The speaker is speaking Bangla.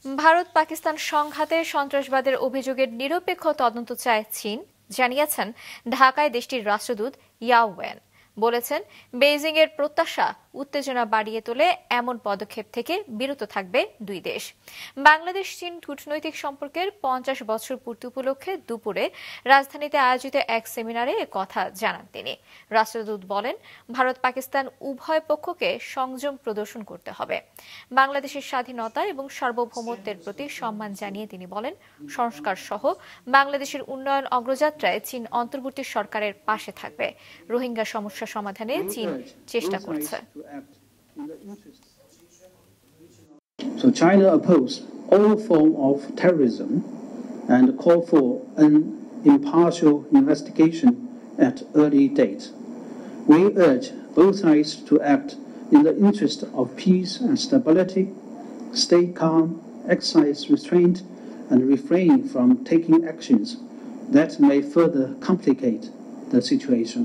ভারত পাকিস্তান সংঘাতে সন্ত্রাসবাদের অভিযোগের নিরপেক্ষ তদন্ত চায় চীন, জানিয়েছেন ঢাকায় দেশটির রাষ্ট্রদূত ইয়াও ওয়েন। বলেছেন, বেইজিং এর প্রত্যাশা উত্তেজনা বাড়িয়ে তোলে এমন পদক্ষেপ থেকে বিরত থাকবে দুই দেশ। বাংলাদেশ চীন কূটনৈতিক সম্পর্কের 50 বছর পূর্তি উপলক্ষে দুপুরে রাজধানীতে আয়োজিত এক সেমিনারে এ কথা জানান তিনি। রাষ্ট্রদূত বলেন, ভারত পাকিস্তান উভয় পক্ষকে সংযম প্রদর্শন করতে হবে। বাংলাদেশের স্বাধীনতা এবং সার্বভৌমত্বের প্রতি সম্মান জানিয়ে তিনি বলেন, সংস্কার সহ বাংলাদেশের উন্নয়ন অগ্রযাত্রায় চীন অন্তর্বর্তী সরকারের পাশে থাকবে। রোহিঙ্গা সমস্যা সমাধানে চীন চেষ্টা করছে। So China opposed all form of terrorism and called for an impartial investigation at early date. We urge both sides to act in the interest of peace and stability, stay calm, exercise restraint, and refrain from taking actions that may further complicate the situation.